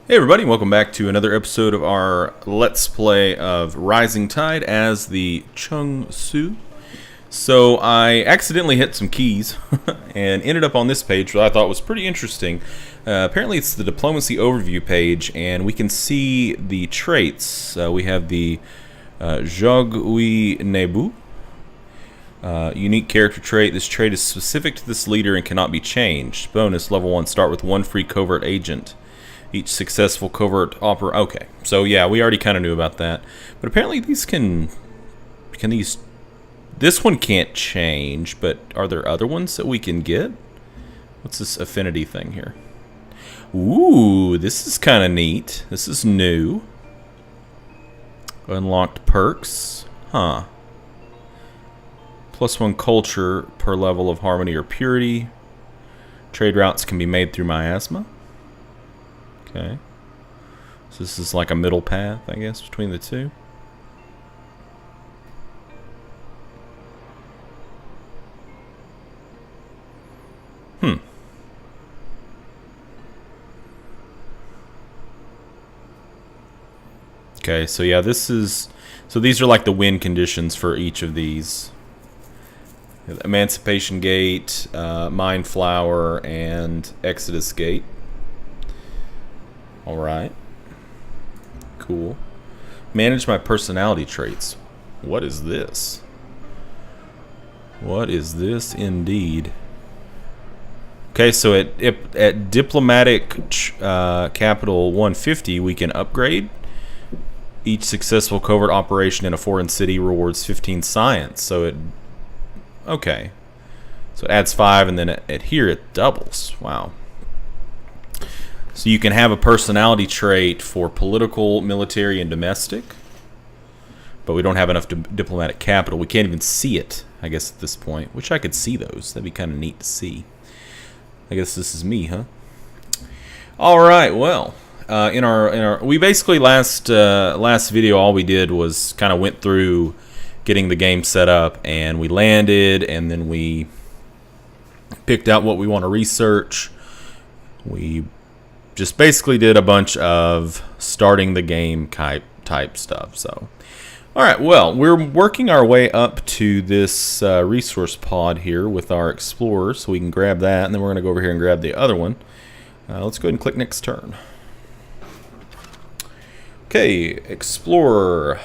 Hey everybody, welcome back to another episode of our Let's Play of Rising Tide as the Chungsu. So I accidentally hit some keys and ended up on this page that I thought was pretty interesting. Apparently it's the Diplomacy Overview page, and we can see the traits. We have the Jogui Nebu. Unique character trait. This trait is specific to this leader and cannot be changed. Bonus, level 1, start with 1 free covert agent. Each successful covert okay, so yeah, we already kind of knew about that. But apparently these can these... This one can't change, but are there other ones that we can get? What's this affinity thing here? Ooh, this is kind of neat. This is new. Unlocked perks. Huh. +1 culture per level of harmony or purity. Trade routes can be made through miasma. Okay. So this is like a middle path, I guess, between the two. Okay, so yeah, this is... So these are like the win conditions for each of these. Emancipation Gate, Mind Flower, and Exodus Gate. Alright. Cool. Manage my personality traits. What is this? What is this indeed? Okay, so at Diplomatic Capital 150, we can upgrade. Each successful covert operation in a foreign city rewards 15 science. So it... Okay. So it adds 5, and then at here it doubles. Wow. So you can have a personality trait for political, military, and domestic. But we don't have enough diplomatic capital. We can't even see it, I guess, at this point. Wish I could see those. That'd be kind of neat to see. I guess this is me, huh? Alright, well. We basically last video, all we did was kind of went through getting the game set up. And we landed, and then we picked out what we want to research. We just basically did a bunch of starting the game type stuff. So, all right, well, we're working our way up to this resource pod here with our explorer, so we can grab that, and then we're going to go over here and grab the other one. Let's go ahead and click next turn. Okay, explorer.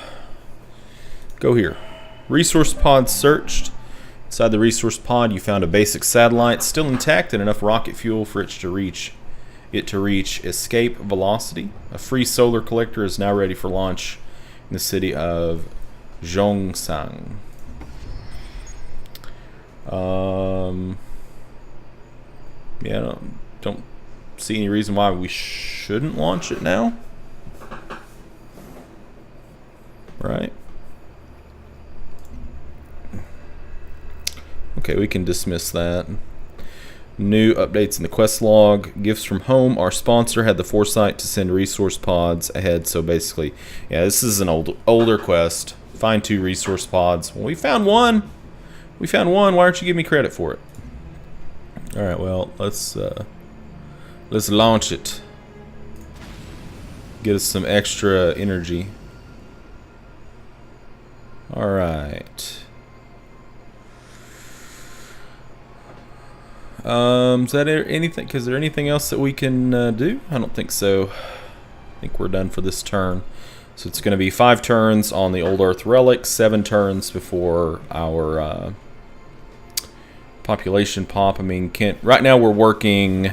Go here. Resource pod searched. Inside the resource pod, you found a basic satellite, still intact, and enough rocket fuel for it to reach escape velocity. A free solar collector is now ready for launch in the city of Zhongshan. Yeah, don't see any reason why we shouldn't launch it now. Right? Okay, we can dismiss that. New updates in the quest log. Gifts from home. Our sponsor had the foresight to send resource pods ahead. So basically, yeah, this is an older quest. Find 2 resource pods. Well, we found one. We found one. Why aren't you giving me credit for it? All right. Well, let's launch it. Get us some extra energy. All right. Is that anything? Is there anything else that we can do? I don't think so. I think we're done for this turn. So it's going to be 5 turns on the Old Earth Relic, 7 turns before our population pop. I mean, right now we're working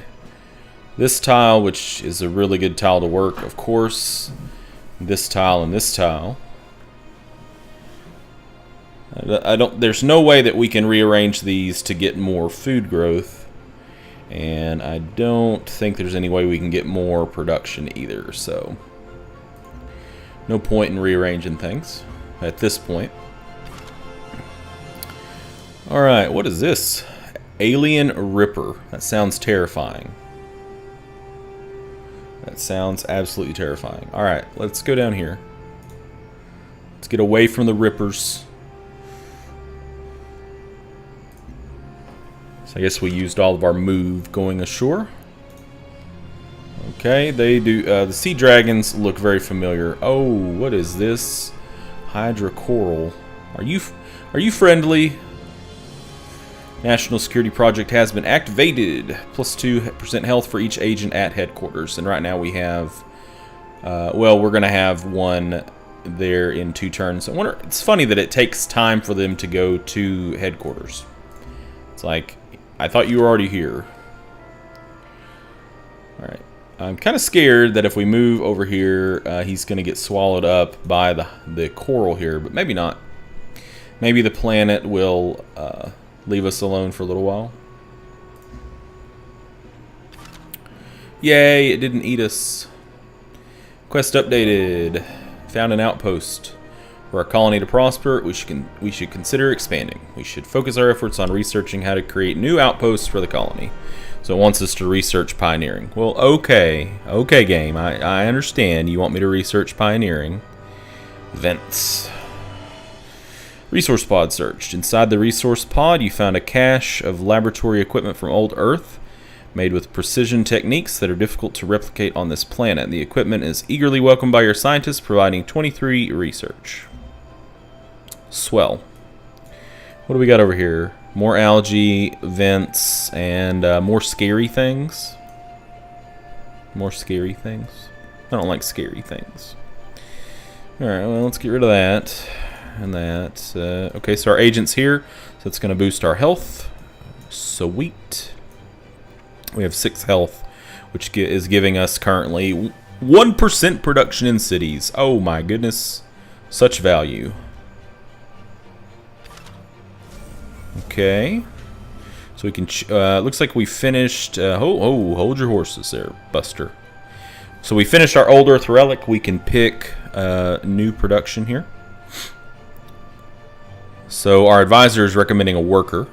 this tile, which is a really good tile to work, of course. This tile and this tile. There's no way that we can rearrange these to get more food growth. And I don't think there's any way we can get more production either, so no point in rearranging things at this point. Alright, what is this? Alien Ripper. That sounds terrifying. That sounds absolutely terrifying. Alright, let's go down here. Let's get away from the Rippers. So I guess we used all of our move going ashore. Okay, they do. The sea dragons look very familiar. Oh, what is this? Hydra coral. Are you friendly? National Security Project has been activated. Plus 2% health for each agent at headquarters. And right now we have, well, we're going to have one there in 2 turns. I wonder, it's funny that it takes time for them to go to headquarters. It's like, I thought you were already here. Alright. I'm kind of scared that if we move over here, he's going to get swallowed up by the coral here, but maybe not. Maybe the planet will leave us alone for a little while. Yay, it didn't eat us. Quest updated. Found an outpost. For our colony to prosper, we should consider expanding. We should focus our efforts on researching how to create new outposts for the colony. So it wants us to research pioneering. Well, okay. Okay, game. I understand. You want me to research pioneering. Vents. Resource pod searched. Inside the resource pod, you found a cache of laboratory equipment from old Earth, made with precision techniques that are difficult to replicate on this planet. The equipment is eagerly welcomed by your scientists, providing 23 research. Swell. What do we got over here? More algae, vents, and more scary things. More scary things. I don't like scary things. Alright, well, let's get rid of that. And that. Okay, so our agent's here. So it's going to boost our health. Sweet. We have 6 health, which is giving us currently 1% production in cities. Oh my goodness. Such value. Okay. So we can... looks like we finished... hold your horses there, Buster. So we finished our old Earth relic. We can pick new production here. So our advisor is recommending a worker.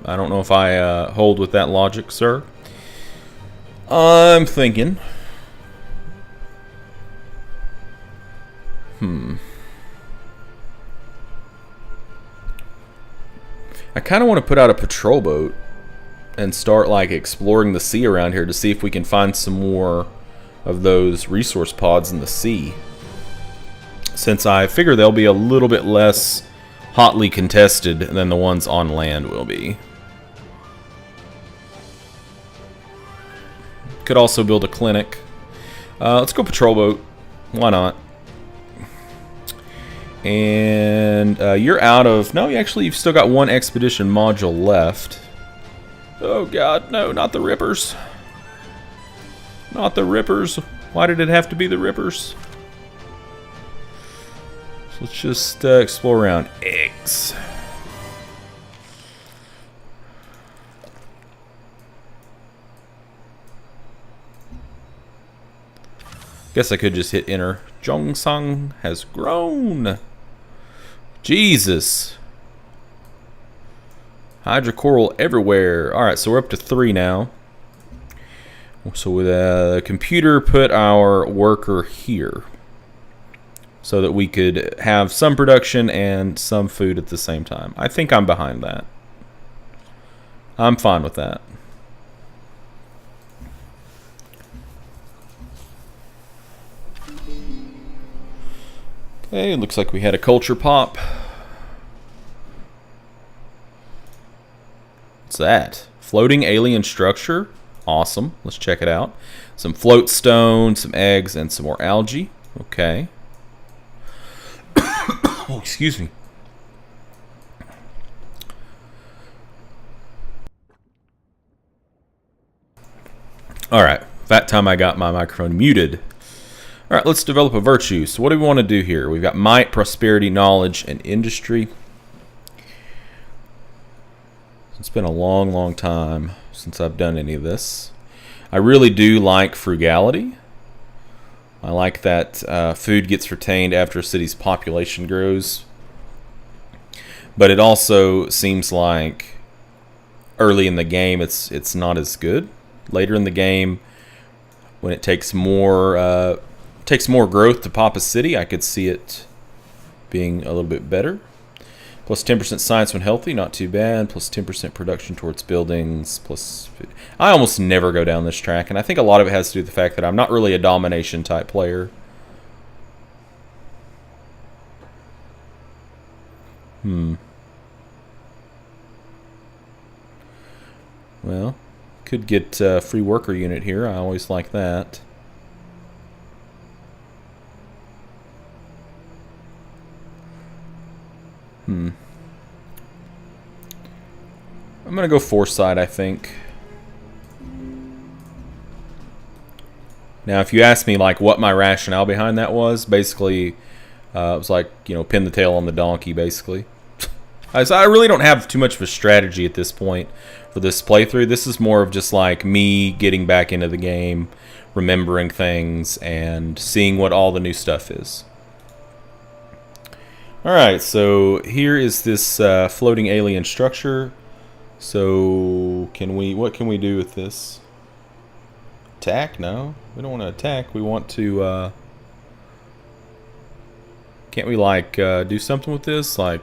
I don't know if I hold with that logic, sir. I'm thinking. I kind of want to put out a patrol boat and start like exploring the sea around here to see if we can find some more of those resource pods in the sea. Since I figure they'll be a little bit less hotly contested than the ones on land will be. Could also build a clinic. Let's go patrol boat. Why not? And you're out of... No, actually, you've still got 1 expedition module left. Oh, God. No, not the Rippers. Not the Rippers. Why did it have to be the Rippers? So let's just explore around. Eggs. Guess I could just hit enter. Chungsu has grown. Jesus. Hydra coral everywhere. Alright, so we're up to 3 now. So with a computer, put our worker here. So that we could have some production and some food at the same time. I think I'm behind that. I'm fine with that. Okay, it looks like we had a culture pop. What's that? Floating alien structure? Awesome. Let's check it out. Some float stone, some eggs, and some more algae. Okay. Oh, excuse me. Alright. That time I got my microphone muted. Alright, let's develop a virtue. So what do we want to do here? We've got might, prosperity, knowledge, and industry. It's been a long, long time since I've done any of this. I really do like frugality. I like that food gets retained after a city's population grows. But it also seems like early in the game it's not as good. Later in the game, when it takes more growth to pop a city, I could see it being a little bit better. Plus 10% science when healthy, not too bad. Plus 10% production towards buildings. Plus, I almost never go down this track, and I think a lot of it has to do with the fact that I'm not really a domination type player. Well, could get a free worker unit here. I always like that. I'm going to go foresight, I think. Now, if you ask me, like, what my rationale behind that was, basically, it was like, you know, pin the tail on the donkey, basically. So I really don't have too much of a strategy at this point for this playthrough. This is more of just, like, me getting back into the game, remembering things, and seeing what all the new stuff is. Alright, so here is this floating alien structure. So, what can we do with this? Attack? No, we don't want to attack. We want to, can't we, like, do something with this? Like,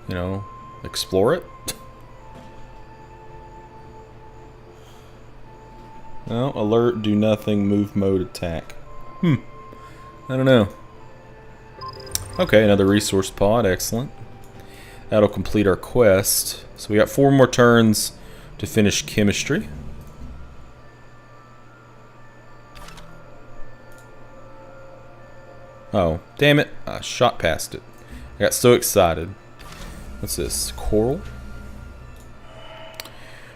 you know, explore it? No, alert, do nothing, move mode, attack. I don't know. Okay, another resource pod, excellent. That'll complete our quest. So we got 4 more turns to finish chemistry. Oh, damn it. I shot past it. I got so excited. What's this? Coral?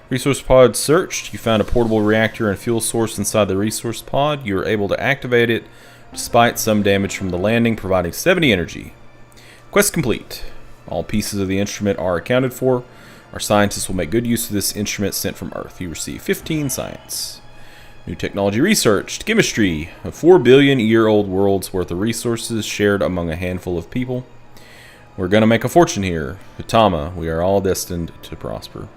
Resource pod searched. You found a portable reactor and fuel source inside the resource pod. You were able to activate it despite some damage from the landing, providing 70 energy. Quest complete. All pieces of the instrument are accounted for. Our scientists will make good use of this instrument sent from Earth. You receive 15 science. New technology researched. Chemistry. A 4 billion-year-old world's worth of resources shared among a handful of people. We're going to make a fortune here. Hitama, we are all destined to prosper.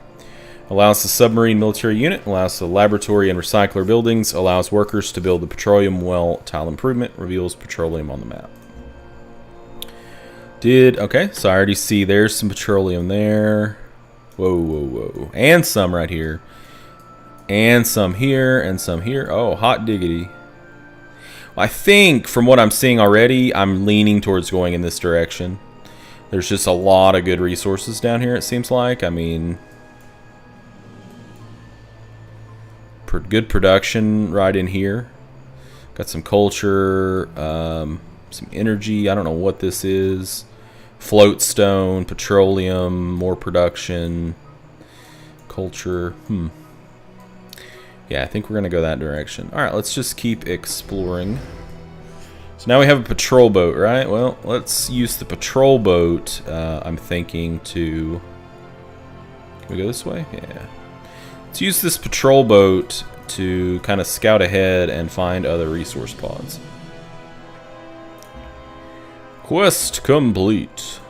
Allows the submarine military unit, allows the laboratory and recycler buildings, allows workers to build the petroleum well tile improvement, reveals petroleum on the map. Okay, so I already see there's some petroleum there. Whoa, whoa, whoa. And some right here. And some here, and some here. Oh, hot diggity. I think, from what I'm seeing already, I'm leaning towards going in this direction. There's just a lot of good resources down here, it seems like. I mean, good production right in here. Got some culture, some energy. I don't know what this is. Floatstone, petroleum, more production, culture. Yeah, I think we're going to go that direction. All right, let's just keep exploring. So now we have a patrol boat, right? Well, let's use the patrol boat, I'm thinking, to... Can we go this way? Yeah. Let's use this patrol boat to kind of scout ahead and find other resource pods. Quest complete.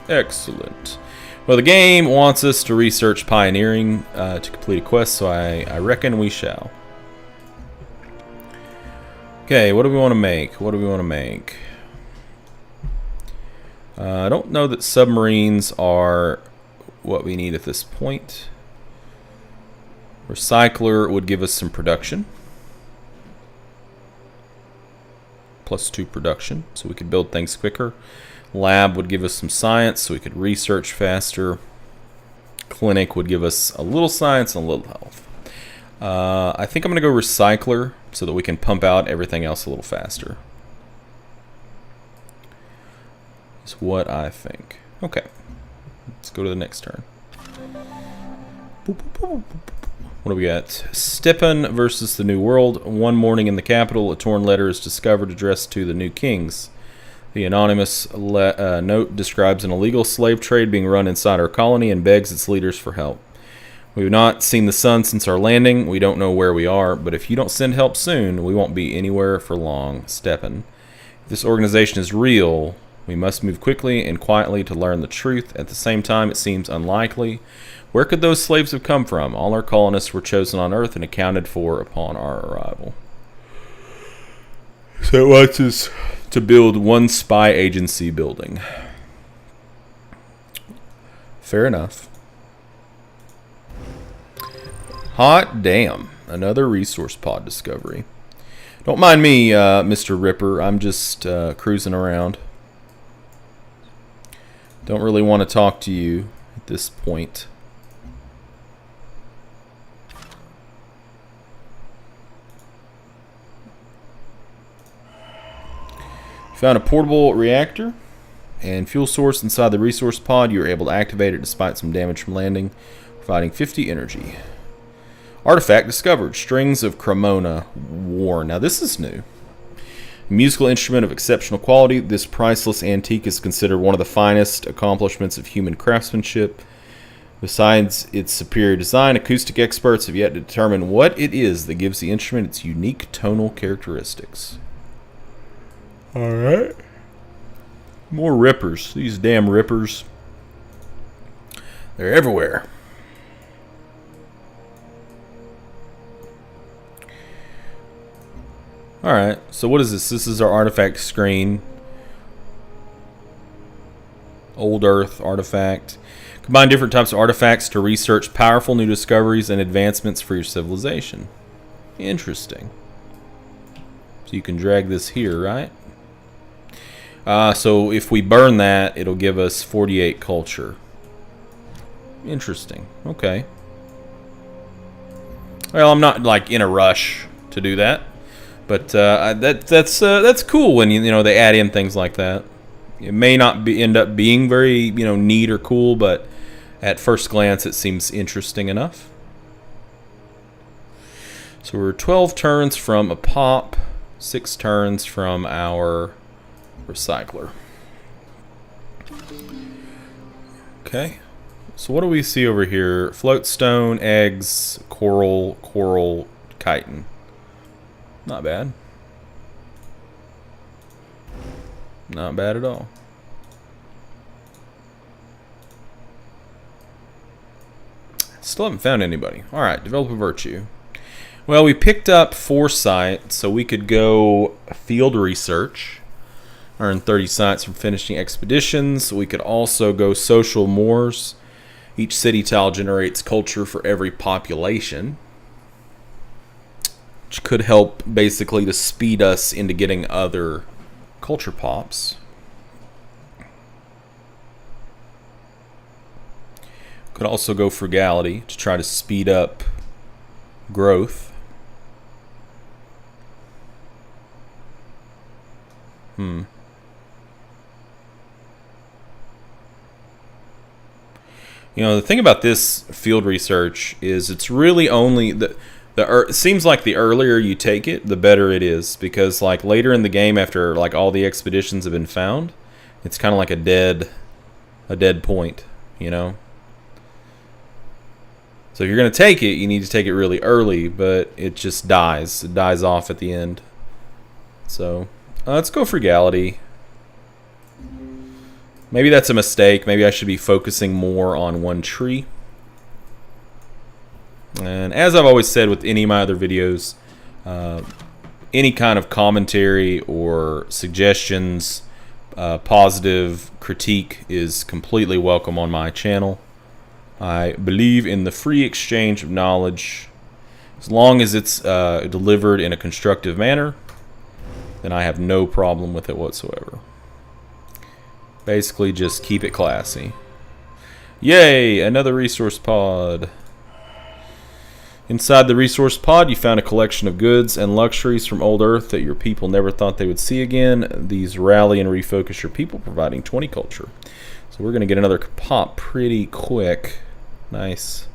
Excellent. Well, the game wants us to research pioneering to complete a quest, so I reckon we shall. Okay, what do we want to make? What do we want to make? I don't know that submarines are what we need at this point. Recycler would give us some production. +2 production, so we could build things quicker. Lab would give us some science, so we could research faster. Clinic would give us a little science and a little health. I think I'm going to go recycler so that we can pump out everything else a little faster. That's what I think. Okay, let's go to the next turn. What do we got? Stepan versus the New World. One morning in the capital, a torn letter is discovered addressed to the new kings. The anonymous note describes an illegal slave trade being run inside our colony and begs its leaders for help. We have not seen the sun since our landing. We don't know where we are, but if you don't send help soon, we won't be anywhere for long. Stepan. If this organization is real, we must move quickly and quietly to learn the truth. At the same time, it seems unlikely. Where could those slaves have come from? All our colonists were chosen on Earth and accounted for upon our arrival. So it wants us to build one spy agency building. Fair enough. Hot damn. Another resource pod discovery. Don't mind me, Mr. Ripper. I'm just cruising around. Don't really want to talk to you at this point. Found a portable reactor and fuel source inside the resource pod. You were able to activate it despite some damage from landing, providing 50 energy. Artifact discovered. Strings of Cremona worn. Now this is new. Musical instrument of exceptional quality. This priceless antique is considered one of the finest accomplishments of human craftsmanship. Besides its superior design, acoustic experts have yet to determine what it is that gives the instrument its unique tonal characteristics. Alright. More rippers. These damn rippers. They're everywhere. Alright, so what is this? This is our artifact screen. Old Earth artifact. Combine different types of artifacts to research powerful new discoveries and advancements for your civilization. Interesting. So you can drag this here, right? So if we burn that, it'll give us 48 culture. Interesting. Okay. Well, I'm not like in a rush to do that, but that's cool when you know they add in things like that. It may not end up being very neat or cool, but at first glance it seems interesting enough. So we're 12 turns from a pop, 6 turns from our recycler. Okay, so what do we see over here? Floatstone, eggs, coral, chitin. Not bad. Not bad at all. Still haven't found anybody. Alright, develop a virtue. Well, we picked up foresight, so we could go field research. Earn 30 sites from finishing expeditions. We could also go social mores. Each city tile generates culture for every population, which could help basically to speed us into getting other culture pops. Could also go frugality to try to speed up growth. The thing about this field research is it's really only it seems like the earlier you take it, the better it is, because like later in the game, after like all the expeditions have been found, it's kind of like a dead point, So if you're going to take it, you need to take it really early, but it just dies. It dies off at the end. So let's go frugality. Maybe that's a mistake. Maybe I should be focusing more on one tree. And as I've always said with any of my other videos, any kind of commentary or suggestions, positive critique is completely welcome on my channel. I believe in the free exchange of knowledge. As long as it's delivered in a constructive manner, then I have no problem with it whatsoever. Basically, just keep it classy. Yay! Another resource pod. Inside the resource pod, you found a collection of goods and luxuries from old Earth that your people never thought they would see again. These rally and refocus your people, providing 20 culture. So we're going to get another pop pretty quick. Nice.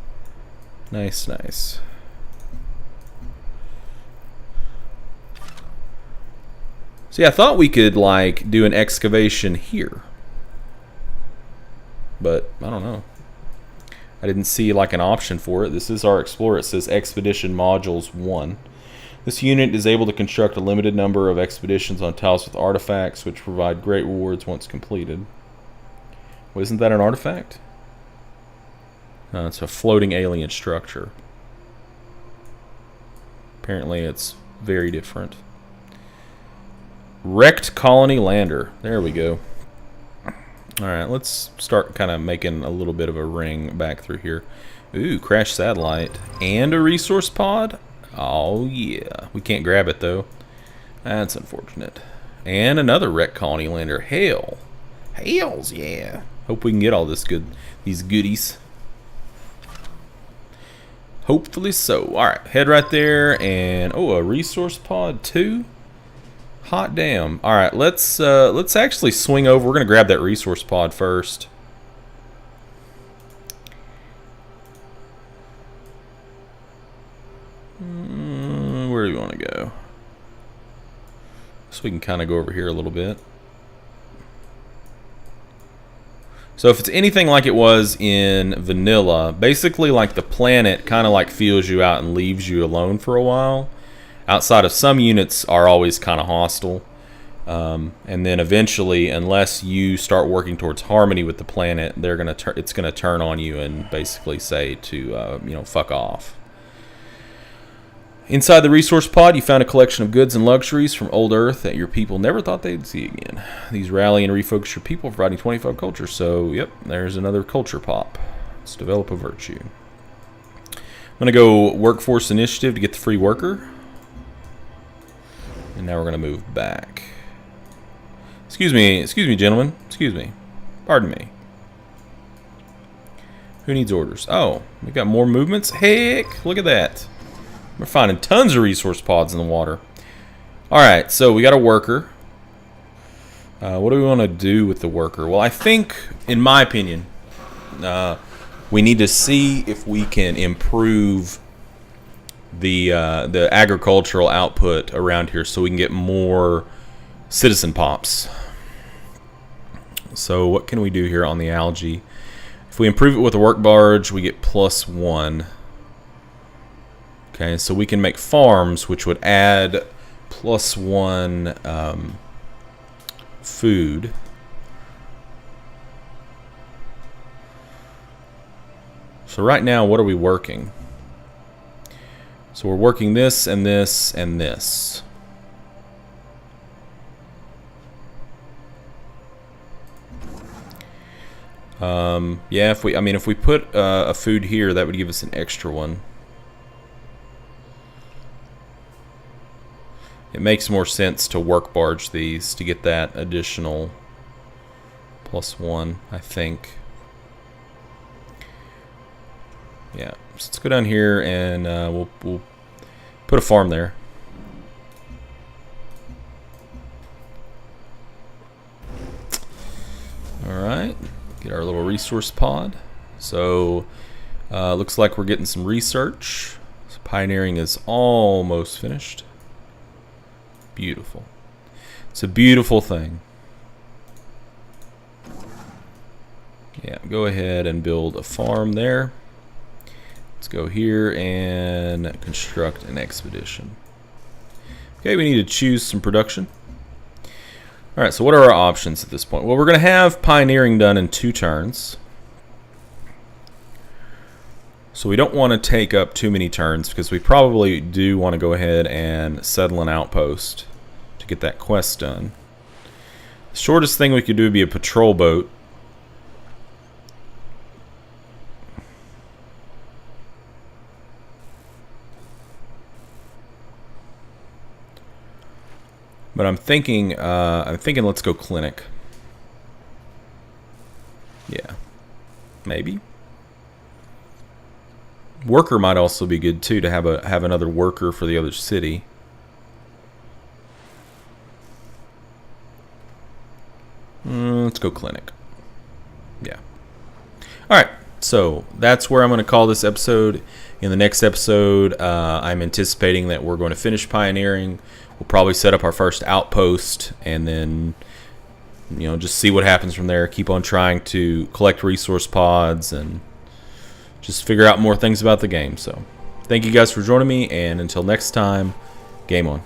Nice, nice. See, I thought we could, like, do an excavation here. But, I don't know. I didn't see, like, an option for it. This is our Explorer. It says Expedition Modules 1. This unit is able to construct a limited number of expeditions on tiles with artifacts, which provide great rewards once completed. Well, isn't that an artifact? It's a floating alien structure. Apparently it's very different. Wrecked colony lander. There we go. Alright, let's start kind of making a little bit of a ring back through here. Ooh, crash satellite. And a resource pod? Oh, yeah. We can't grab it, though. That's unfortunate. And another wreck colony lander. Hail. Hails, yeah. Hope we can get all these goodies. Hopefully so. Alright, head right there. And, oh, a resource pod, too? Hot damn. Alright, let's actually swing over. We're going to grab that resource pod first. Where do we want to go? So we can kind of go over here a little bit. So if it's anything like it was in vanilla, basically like the planet kind of like feels you out and leaves you alone for a while. Outside of some units are always kind of hostile. And then eventually, unless you start working towards harmony with the planet, it's gonna turn on you and basically say to you know, fuck off. Inside the resource pod, you found a collection of goods and luxuries from old Earth that your people never thought they'd see again. These rally and refocus your people, providing 25 culture. So, yep, there's another culture pop. Let's develop a virtue. I'm going to go workforce initiative to get the free worker. And now we're going to move back. Excuse me, gentlemen. Excuse me. Pardon me. Who needs orders? Oh, we got more movements? Heck, look at that. We're finding tons of resource pods in the water. Alright, so we got a worker. What do we want to do with the worker? Well, I think, in my opinion, we need to see if we can improve the agricultural output around here so we can get more citizen pops. So what can we do here on the algae? If we improve it with a work barge, we get +1. Okay, so we can make farms, which would add +1 food. So right now, what are we working? So we're working this and this and this. Yeah, if we put a food here, that would give us an extra one. It makes more sense to work barge these to get that additional +1, I think. Yeah, so let's go down here and we'll put a farm there. Alright, get our little resource pod. So, looks like we're getting some research. So pioneering is almost finished. Beautiful. It's a beautiful thing. Yeah, go ahead and build a farm there. Let's go here and construct an expedition. Okay, we need to choose some production. Alright, so what are our options at this point? Well, we're going to have pioneering done in 2 turns. So we don't want to take up too many turns because we probably do want to go ahead and settle an outpost to get that quest done. The shortest thing we could do would be a patrol boat. But I'm thinking let's go clinic. Yeah. Maybe. Worker might also be good too, to have another worker for the other city. Let's go clinic. Yeah. Alright, so that's where I'm going to call this episode. In the next episode, I'm anticipating that we're going to finish pioneering. We'll probably set up our first outpost and then, you know, just see what happens from there. Keep on trying to collect resource pods and just figure out more things about the game. So, thank you guys for joining me, and until next time, game on.